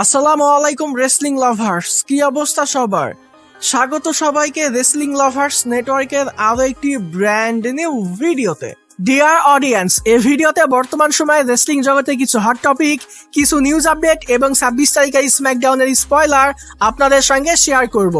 আসসালামু আলাইকুম wrestling lovers, কি অবস্থা সবার? স্বাগত সবাইকে রেসলিং লাভার্স নেটওয়ার্কের আরো একটি ব্র্যান্ড নিউ ভিডিওতে। ডিয়ার অডিয়েন্স, এই ভিডিওতে বর্তমান সময়ে রেসলিং জগতে কিছু হট টপিক, কিছু নিউজ আপডেট এবং 26 তারিখের স্ম্যাকডাউনের স্পয়লার আপনাদের সঙ্গে শেয়ার করব।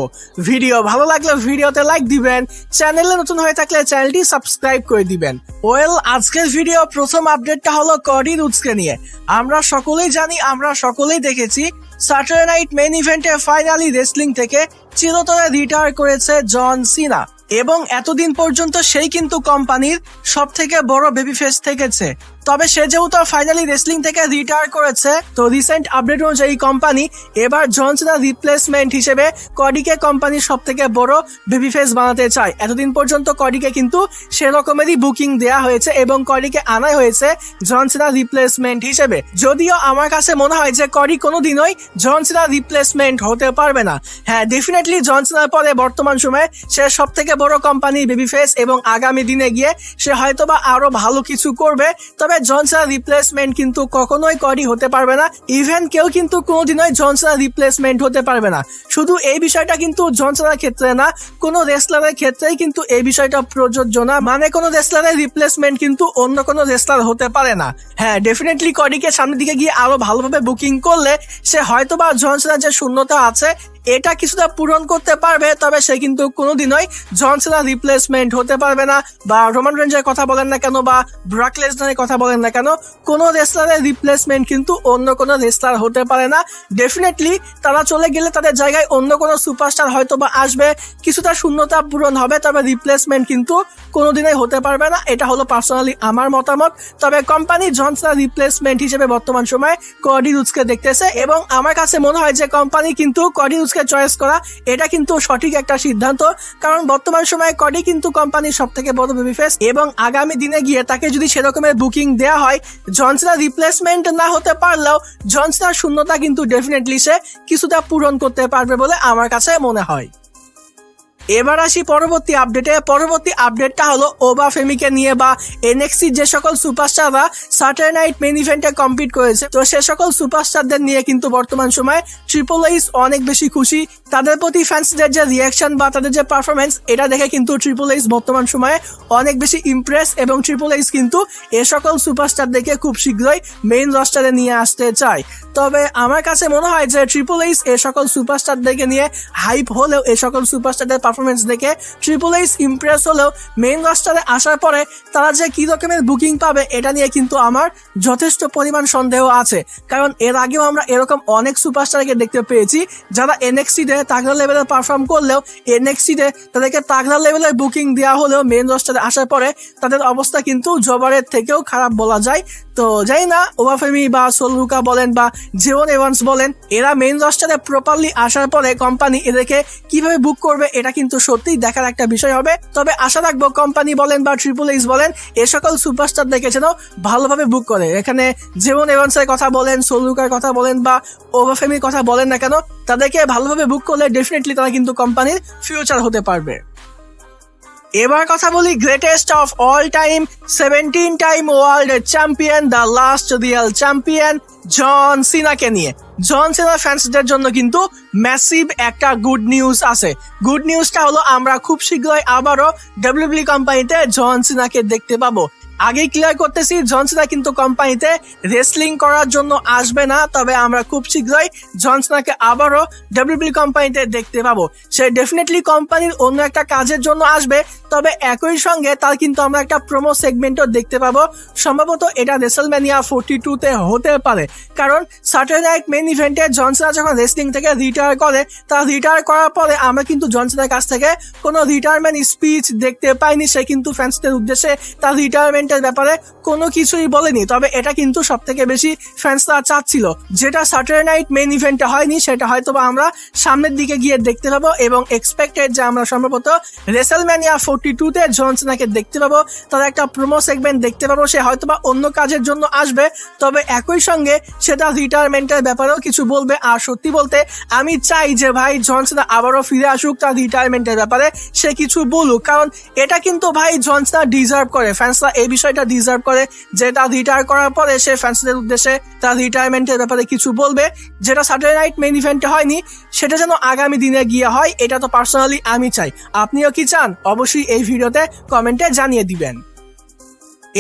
ভিডিও ভালো লাগলে ভিডিওতে লাইক দিবেন, চ্যানেলে নতুন হয়ে থাকলে চ্যানেলটি সাবস্ক্রাইব করে দিবেন। ওয়েল, আজকের ভিডিও প্রথম আপডেটটা হলো কডি রুডসকে নিয়ে। আমরা সকলেই জানি, আমরা সকলেই দেখেছি স্যাটারডে নাইট মেইন ইভেন্টে ফাইনালি রেসলিং থেকে চিরতরে রিটায়ার করেছে জন সিনা, এবং এতদিন পর্যন্ত সেই কিন্তু কোম্পানির সব থেকে বড় বেবি ফেস থেকেছে। তবে সে যেহেতু ফাইনালি রেসলিং থেকে রিটায়ার করেছে, তো রিসেন্ট আপডেট অনুযায়ী কোম্পানি এবার জন সিনার রিপ্লেসমেন্ট হিসেবে কডিকে কোম্পানির সব থেকে বড় বেবি ফেস বানাতে চায়। এতদিন পর্যন্ত কডিকে কিন্তু সেরকমেরই বুকিং দেয়া হয়েছে এবং কডিকে আনা হয়েছে জন সিনার রিপ্লেসমেন্ট হিসেবে। যদিও আমার কাছে মনে হয় যে কডি কোনোদিনই জন সিনার রিপ্লেসমেন্ট হতে পারবে না। হ্যাঁ, ডেফিনেটলি জন সিনার পরে বর্তমান সময়ে সে সব থেকে বড় কোম্পানির বেবি ফেস এবং আগামী দিনে গিয়ে সে হয়তোবা আরো ভালো কিছু করবে। তবে জন সিনার রিপ্লেসমেন্ট কিন্তু কখনোই কডি হতে পারবে না। ইভেন কেউ কিন্তু কোনোদিনই জন সিনার রিপ্লেসমেন্ট হতে পারবে না। শুধু এই বিষয়টা কিন্তু জন সিনার ক্ষেত্রে না, কোনো রেসলারের ক্ষেত্রেই কিন্তু এই বিষয়টা প্রযোজ্য না। মানে কোনো রেসলারের রিপ্লেসমেন্ট কিন্তু অন্য কোনো রেসলার হতে পারে না। হ্যাঁ, ডেফিনেটলি কডিকে সামনের দিকে গিয়ে আরো ভালোভাবে বুকিং করলে সে হয়তোবা জন সিনার যে শূন্যতা আছে এটা কিছুটা পূরণ করতে পারবে। তবে সে কিন্তু কোনোদিনই জন সিনার রিপ্লেসমেন্ট হতে পারবে না। বা রোমান রেঞ্জের কথা বলেন না কেন, বা ব্রক লেসনারের কথা বলেন না কেন, কোনো রেসলারের রিপ্লেসমেন্ট কিন্তু অন্য কোনো রেসলার হতে পারে না। ডেফিনেটলি তারা চলে গেলে তাদের জায়গায় অন্য কোনো সুপারস্টার হয়তো বা আসবে, কিছুটা শূন্যতা পূরণ হবে, তবে রিপ্লেসমেন্ট কিন্তু কোনোদিনই হতে পারবে না। এটা হলো পার্সোনালি আমার মতামত। তবে কোম্পানি জন সিনার রিপ্লেসমেন্ট হিসেবে বর্তমান সময় কডি রুডসকে দেখতেছে, এবং আমার কাছে মনে হয় যে কোম্পানি কিন্তু কডি রুডসকে চয়েস করা এটা কিন্তু সঠিক একটা সিদ্ধান্ত। কারণ বর্তমান সময়ে কডি কিন্তু কোম্পানির সব থেকে বড় বেবি ফেস, এবং আগামী দিনে গিয়ে তাকে যদি সেরকমের বুকিং দেয়া হয়, জন সিনার রিপ্লেসমেন্ট না হতে পারলেও জন সিনার শূন্যতা কিন্তু ডেফিনেটলি সে কিছুটা পূরণ করতে পারবে বলে আমার কাছে মনে হয়। এবার আসি পরবর্তী আপডেটে। পরবর্তী আপডেটটা হলো ওবা ফেমিকে নিয়ে, বা এনএক্সটি যে সকল সুপারস্টাররা স্যাটারডে নাইট মেইন ইভেন্টে কম্পিট করেছে, তো সে সকল সুপারস্টারদের নিয়ে কিন্তু বর্তমান সময় ট্রিপল এইচ অনেক বেশি খুশি। তাদের প্রতি ফ্যান্সদের যে রিয়াকশন বা তাদের যে পারফরমেন্স, এটা দেখে কিন্তু ট্রিপল এইচ বর্তমান সময়ে অনেক বেশি ইমপ্রেস, এবং ট্রিপল এইচ কিন্তু এ সকল সুপারস্টারদেরকে খুব শীঘ্রই মেইন রস্টারে নিয়ে আসতে চায়। তবে আমার কাছে মনে হয় যে ট্রিপল এইচ এ সকল সুপারস্টারদেরকে নিয়ে হাইপ হলেও, এ সকল সুপারস্টারদের পারফরমেন্স দেখে ট্রিপল এইচ ইমপ্রেস হলেও মেইন রস্টারে আসার পরে তারা যে কি রকমের বুকিং পাবে এটা নিয়ে কিন্তু আমার যথেষ্ট পরিমাণ সন্দেহ আছে। কারণ এর আগেও আমরা এরকম অনেক সুপারস্টারকে দেখতে পেয়েছি যারা এনএক্সটিতে তাগড়া লেভেলের পারফর্ম করলেও এনএক্সটিতে তাদেরকে তাগড়া লেভেলের বুকিং দেওয়া হলেও মেইন রস্টারে আসার পরে তাদের অবস্থা কিন্তু জবারের থেকেও খারাপ বলা যায়। তো যাই না, ওবাফেমি বা সোলরুকা বলেন বা জেওন এভান্স বলেন, এরা মেইন রস্টারে প্রপারলি আসার পরে কোম্পানি এদেরকে কিভাবে বুক করবে এটা কিন্তু সত্যিই দেখার একটা বিষয় হবে। তবে আশা রাখবো কোম্পানি বলেন বা ট্রিপল এইচ বলেন, এ সকল সুপারস্টার দেখে যেন ভালোভাবে বুক করে। এখানে জেওন এভান্সের কথা বলেন, সোলরুকার কথা বলেন বা ওবাফেমির কথা বলেন না কেন, তাদেরকে ভালোভাবে বুক করলে ডেফিনেটলি তারা কিন্তু কোম্পানির ফিউচার হতে পারবে। এবার কথা বলি greatest of all time, 17 time world champion, the last real champion John সিনাকে নিয়ে। জন সিনা ফ্যান্সদের জন্য কিন্তু ম্যাসিভ একটা গুড নিউজ আছে। গুড নিউজটা হলো আমরা খুব শীঘ্রই আবারও ডাব্লিউডাব্লিউই কোম্পানিতে জন সিনাকে দেখতে পাবো। আগেই ক্লিয়ার করতেছি, জন সিনা কিন্তু কোম্পানিতে রেসলিং করার জন্য আসবে না, তবে আমরা খুব শীঘ্রই জন সিনাকে আবারও ডাব্লিউডাব্লিউই কোম্পানিতে দেখতে পাবো। সে ডেফিনেটলি কোম্পানির অন্য একটা কাজের জন্য আসবে, তবে একই সঙ্গে তার কিন্তু আমরা একটা প্রোমো সেগমেন্টও দেখতে পাবো। সম্ভবত এটা রেসলম্যানিয়া 42-তে হতে পারে, কারণ স্যাটারডে নাইট মেইন ইভেন্টে জন সিনা যখন রেসলিং থেকে রিটায়ার করে, তার রিটায়ার করার পরে আমরা কিন্তু জন সিনার কাছ থেকে কোনো রিটায়ারমেন্ট স্পিচ দেখতে পাইনি। সে কিন্তু ফ্যান্সদের উদ্দেশ্যে তার রিটায়ারমেন্টের ব্যাপারে কোনো কিছুই বলেনি। তবে এটা কিন্তু সব থেকে বেশি ফ্যান্সরা চাচ্ছিল, যেটা স্যাটারডে নাইট মেইন ইভেন্টে হয়নি, সেটা হয়তো আমরা সামনের দিকে গিয়ে দেখতে পাবো, এবং এক্সপেক্টেড যে আমরা সম্ভবত রেসলম্যানিয়া 42-তে জন সিনাকে দেখতে পাবো। তার একটা প্রোমো সেগমেন্ট দেখতে পাবো, সে হয়তোবা অন্য কাজের জন্য আসবে, তবে একই সঙ্গে সেটা রিটায়ারমেন্টের ব্যাপারেও কিছু বলবে। আর সত্যি বলতে আমি চাই যে ভাই জন সিনা আবারও ফিরে আসুক, তার রিটায়ারমেন্টের ব্যাপারে সে কিছু বলুক, কারণ এটা কিন্তু ভাই জন সিনা ডিজার্ভ করে। ফ্যান্সরা এই বিষয়টা ডিজার্ভ করে যে তার রিটায়ার করার পরে সে ফ্যান্সদের উদ্দেশ্যে তার রিটায়ারমেন্টের ব্যাপারে কিছু বলবে, যেটা স্যাটারডে নাইট মেইন ইভেন্টে হয়নি, সেটা যেন আগামী দিনে গিয়ে হয়, এটা তো পার্সোনালি আমি চাই। আপনিও কি চান? অবশ্যই এই ভিডিওতে কমেন্টে জানিয়ে দিবেন।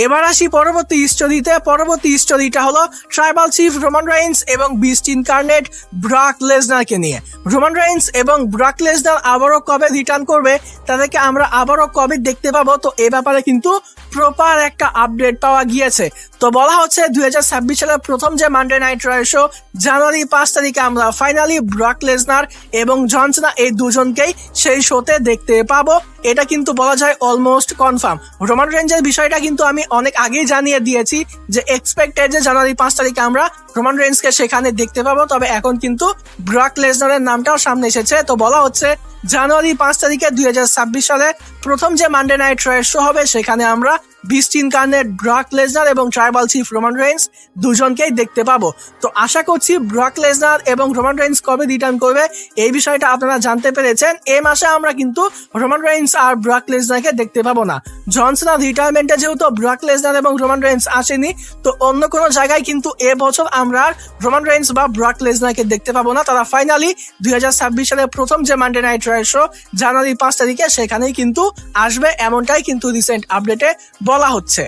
এবার আসি পরবর্তী স্টোরিতে। পরবর্তী স্টোরিটা হলো ট্রাইবাল চিফ রোমান রেইন্স এবং বিস্ট ইনকার্নেট ব্রক লেসনারকে নিয়ে। রোমান রেইন্স এবং ব্রক লেসনার আবারও কবে রিটার্ন করবে, তাদেরকে আমরা আবারও কবে দেখতে পাবো, তো এ ব্যাপারে কিন্তু প্রপার একটা আপডেট পাওয়া গিয়েছে। তো বলা হচ্ছে 2026 সালের প্রথম যে মানডে নাইট রয় শো জানুয়ারি 5 তারিখে আমরা ফাইনালি ব্রক লেসনার এবং জন সিনা এই দুজনকেই সেই শোতে দেখতে পাবো। এটা কিন্তু বলা যায় অলমোস্ট কনফার্ম। রোমান রেঞ্জের বিষয়টা কিন্তু আমি অনেক আগেই জানিয়ে দিয়েছি যে এক্সপেক্টেড যে জানুয়ারি 5 তারিখে আমরা রোমান রেঞ্জকে সেখানে দেখতে পাবো, তবে এখন কিন্তু ব্রক লেসনারের নামটাও সামনে এসেছে। তো বলা হচ্ছে জানুয়ারি 5 তারিখে 2026 সালে প্রথম যে মানডে নাইট রয় শো হবে সেখানে আমরা বিস্ট ইনকার্নেট ব্রক লেসনার এবং ট্রাইবাল চিফ রোমান রেইন্স দুজনকেই দেখতে পাবো। তো আশা করছি ব্রক লেসনার এবং রোমান রেইন্স কবে রিটার্ন করবে এই বিষয়টা আপনারা জানতে পেরেছেন। এই মাসে আমরা কিন্তু রোমান রেইন্স আর ব্রক লেসনারকে দেখতে পাবো না। জন সিনার রিটায়ারমেন্টে যেহেতু ব্রক লেসনার এবং রোমান রেইন্স আসেনি, তো অন্য কোনো জায়গায় কিন্তু এবছর আমরা আর রোমান রেইন্স বা ব্রক লেসনারকে দেখতে পাবো না। তারা ফাইনালি 2026 সালের প্রথম যে মানডে নাইট রয় শো জানুয়ারি 5 তারিখে সেখানেই কিন্তু আসবে, এমনটাই কিন্তু রিসেন্ট আপডেটে বলা হচ্ছে।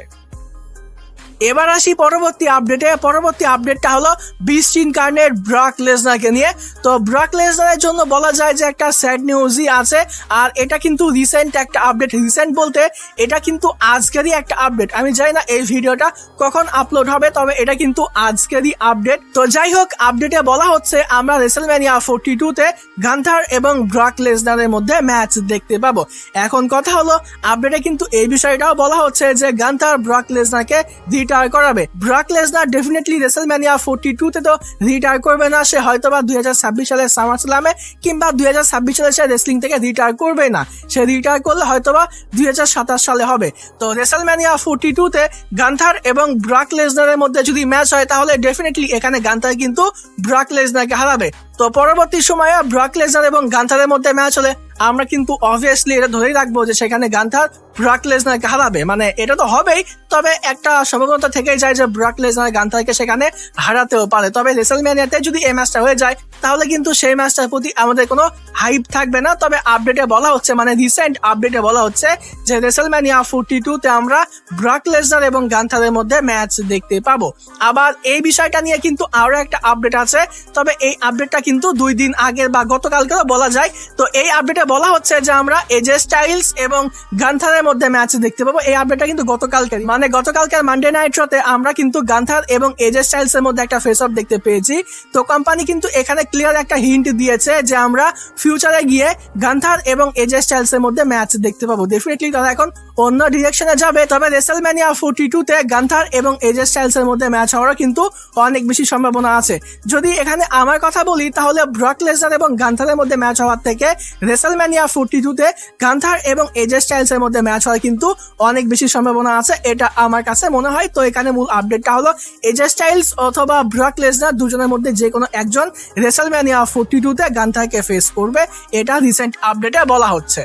এবার আসি পরবর্তী আপডেটে। পরবর্তী আপডেটটা হলো বিস্ট ইনকার্নেট ব্রক লেসনারকে নিয়ে। তো ব্রক লেসনারের জন্য বলা যায় যে একটা স্যাড নিউজই আছে, আর এটা কিন্তু রিসেন্ট একটা আপডেট। রিসেন্ট বলতে এটা কিন্তু আজকেরই একটা আপডেট। আমি জানি না এই ভিডিওটা কখন আপলোড হবে, তবে এটা কিন্তু আজকেরই আপডেট। তো যাই হোক, আপডেটে বলা হচ্ছে আমরা রেসলম্যানিয়া 42-তে গান্থার এবং ব্রক লেসনারের মধ্যে ম্যাচ দেখতে পাবো। এখন কথা হলো আপডেটে কিন্তু এই বিষয়টাও বলা হচ্ছে যে গান্থার ব্রক লেসনারকে রিটায়ার করাবে। ব্রক লেসনার ডেফিনেটলি রেসলম্যানিয়া 42-তে তো রিটায়ার করবে না, সে হয়তোবা 2026 সালে সামারস্ল্যামে কিংবা 2026 সালে সে রেসলিং থেকে রিটায়ার করবে না। সে রিটায়ার করলে হয়তোবা 2027 সালে হবে। তো রেসলম্যানিয়া 42-তে গান্থার এবং ব্রক লেসনারের মধ্যে যদি ম্যাচ হয় তাহলে ডেফিনেটলি এখানে গান্থার কিন্তু ব্রক লেসনারকে হারাবে। তো পরবর্তী সময়ে ব্রক লেসনার এবং গান্থারের মধ্যে ম্যাচ হলে আমরা কিন্তু অবভিয়াসলি এটা ধরেই রাখবো যে সেখানে গান্থার ব্রক লেসনারকে হারাবে। মানে এটা তো হবেই, তবে একটা সম্ভাবনা থেকেই যায় যে ব্রক লেসনার গান্থারকে সেখানে হারাতেও পারে। তবে রেসলম্যানিয়াতে যদি এই ম্যাচটা হয়ে যায় তাহলে কিন্তু সেই ম্যাচটার প্রতি আমাদের কোনো হাইপ থাকবে না। তবে আপডেটে বলা হচ্ছে, মানে রিসেন্ট আপডেটে বলা হচ্ছে যে রেসলম্যানিয়া 42-তে আমরা ব্রক লেসনার এবং গান্থারের মধ্যে ম্যাচ দেখতে পাবো। আবার এই বিষয়টা নিয়ে কিন্তু আরো একটা আপডেট আছে, তবে এই আপডেটটা কিন্তু 2 দিন আগের বা গতকালকেও বলা যায়। তো এই আপডেটে বলা হচ্ছে যে আমরা এজে স্টাইলস এবং গান্থারের মধ্যে ম্যাচ দেখতে পাবো। এই আপডেটটা কিন্তু গতকালকের, মানে গতকালকের মানডে নাইট শোতে আমরা কিন্তু গান্থার এবং এজে স্টাইলস এর মধ্যে একটা ফেস অফ দেখতে পেয়েছি। তো কোম্পানি কিন্তু এখানে ক্লিয়ার একটা হিন্ট দিয়েছে যে আমরা ফিউচারে গিয়ে গান্থার এবং এজে স্টাইলস এর মধ্যে ম্যাচ দেখতে পাবো। ডেফিনেটলি তারা এখন অন্য ডিরেকশনে যাবে। তবে রেসলম্যানিয়া 42-তে গান্থার এবং এজে স্টাইলস এর মধ্যে ম্যাচ হওয়ার কিন্তু অনেক বেশি সম্ভাবনা আছে। যদি এখানে আমার কথা বলি তাহলে ব্রক লেসনার এবং গান্থারের মধ্যে ম্যাচ হওয়ার থেকে রেসলম্যানিয়া 42-তে গান্থার এবং এজে স্টাইলস এর মধ্যে ম্যাচ হওয়ার কিন্তু অনেক বেশি সম্ভাবনা আছে, এটা আমার কাছে মনে হয়। তো এখানে মূল আপডেটটা হলো এজে স্টাইলস অথবা ব্রক লেসনার দুজনের মধ্যে যে কোনো একজন রেসলম্যানিয়া 42-তে গান্থারকে ফেস করবে, এটা রিসেন্ট আপডেটে বলা হচ্ছে।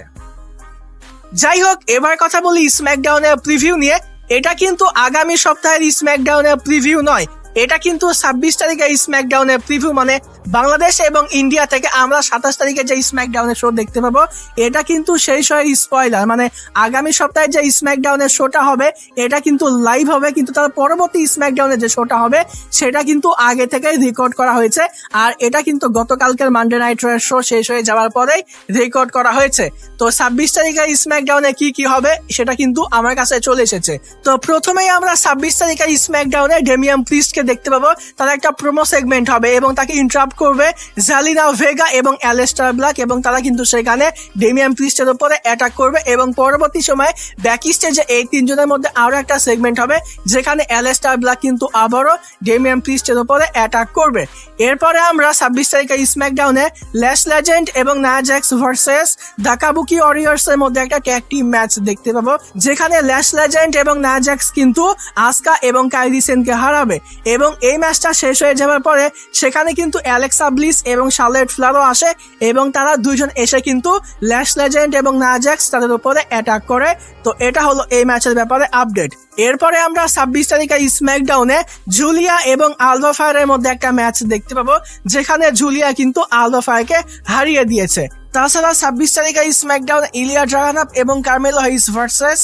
যাই হোক, এবার কথা বলি স্ম্যাকডাউনের প্রিভিউ নিয়ে। এটা কিন্তু আগামী সপ্তাহের স্ম্যাকডাউনের প্রিভিউ নয়, এটা কিন্তু 26 তারিখে স্ম্যাকডাউনের প্রিভিউ। মানে বাংলাদেশ এবং ইন্ডিয়া থেকে আমরা 27 তারিখে যে স্ম্যাকডাউনের শো দেখতে পাবো, এটা কিন্তু সেই শোয়ের স্পয়লার। মানে আগামী সপ্তাহে যে স্ম্যাকডাউনের শোটা হবে এটা কিন্তু লাইভ হবে, কিন্তু তার পরবর্তী স্ম্যাকডাউনের যে শোটা হবে সেটা কিন্তু আগে থেকেই রেকর্ড করা হয়েছে। আর এটা কিন্তু গতকালকের মানডে নাইট রয়ের শো শেষ হয়ে যাওয়ার পরেই রেকর্ড করা হয়েছে। তো 26 তারিখের স্ম্যাকডাউনে কি কি হবে সেটা কিন্তু আমার কাছে চলে এসেছে। তো প্রথমেই আমরা 26 তারিখের স্ম্যাকডাউনে ডেমিয়ান প্রিস্টকে দেখতে পাবো। তার একটা প্রোমো সেগমেন্ট হবে এবং তাকে ইন্টারাপ্ট করবে জেলিনা ভেগা এবং অ্যালেস্টার ব্ল্যাক, এবং তারা কিন্তু সেখানে ডেমিয়ান প্রিস্টের উপরে অ্যাটাক করবে। এবং পরবর্তী সময়ে ব্যাক স্টেজে এই তিনজনের মধ্যে আরো একটা সেগমেন্ট হবে যেখানে অ্যালেস্টার ব্ল্যাক কিন্তু আবারও ডেমিয়ান প্রিস্টের উপরে অ্যাটাক করবে। এরপরে আমরা 26 তারিখে স্ম্যাকডাউনে ল্যাশ লেজেন্ড এবং নায়া জ্যাক্স ভার্সেস দ্য কাবুকি ওয়ারিয়র্স এর মধ্যে একটা ট্যাগ টিম ম্যাচ দেখতে পাবো, যেখানে ল্যাশ লেজেন্ড এবং নায়া জ্যাক্স কিন্তু আসকা এবং কাইরি সেনকে হারাবে। এবং এই ম্যাচটা শেষ হয়ে যাওয়ার পরে সেখানে কিন্তু অ্যালেক্সা ব্লিস এবং শার্লেট ফ্লেরও আসে এবং তারা দুইজন এসে কিন্তু ল্যাশ লেজেন্ড এবং নাজাক্স তাদের উপরে অ্যাটাক করে। তো এটা হলো এই ম্যাচের ব্যাপারে আপডেট। এরপরে আমরা 26 তারিখে স্ম্যাকডাউনে জুলিয়া এবং আলভা ফায়ারের মধ্যে একটা ম্যাচ দেখতে পাবো, যেখানে জুলিয়া কিন্তু আলভা ফায়ারকে হারিয়ে দিয়েছে। তাছাড়া 26 তারিখে স্ম্যাকডাউন ইলিয়া ড্রাগনভ এবং কার্মেলো হাইস ভার্সেস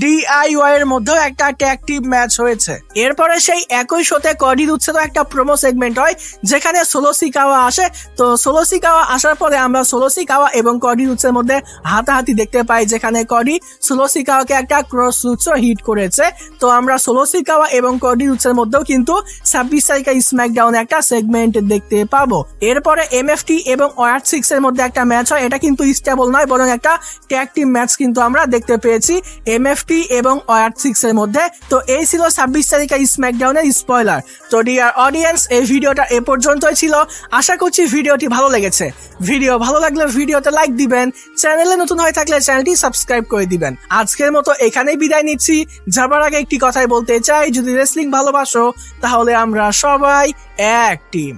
ডিআইওয়াই এর মধ্যেও একটা ট্যাগ টিম ম্যাচ হয়েছে। এরপরে সেই একই শোতে কডি রুডসেরও একটা প্রোমো সেগমেন্ট হয়, যেখানে সোলো সিকাওয়া আসে। তো সোলো সিকাওয়া আসার পরে আমরা সোলো সিকাওয়া এবং কডি রুডসের মধ্যে হাতাহাতি দেখতে পাই, যেখানে কডি সোলো সিকাওয়াকে একটা ক্রস রুডসও হিট করেছে। তো আমরা সোলো সিকাওয়া এবং কডি রুডসের মধ্যেও কিন্তু 26 তারিখে স্ম্যাকডাউনে একটা সেগমেন্ট দেখতে পাবো। এরপরে এমএফটি এবং ওয়ার 6 এর মধ্যে একটা ম্যাচ হয়, এটা কিন্তু স্টেবল নয় বরং একটা ট্যাগ টিম ম্যাচ কিন্তু আমরা দেখতে পেয়েছি এমএফটি এবং ওয়ার 6 এর মধ্যে। তো এই ছিল 26 তারিখে স্ম্যাকডাউনের স্পয়লার। তো ডিয়ার অডিয়েন্স, এই ভিডিওটা এ পর্যন্তই ছিল। আশা করছি ভিডিওটি ভালো লেগেছে। ভিডিও ভালো লাগলে ভিডিওতে লাইক দিবেন, চ্যানেলে নতুন হয়ে থাকলে চ্যানেলটি সাবস্ক্রাইব করে দিবেন। আজকের মতো এখানেই বিদায় নিচ্ছি। যাবার আগে একটি কথাই বলতে চাই, যদি রেসলিং ভালোবাসো তাহলে আমরা সবাই এক টিম।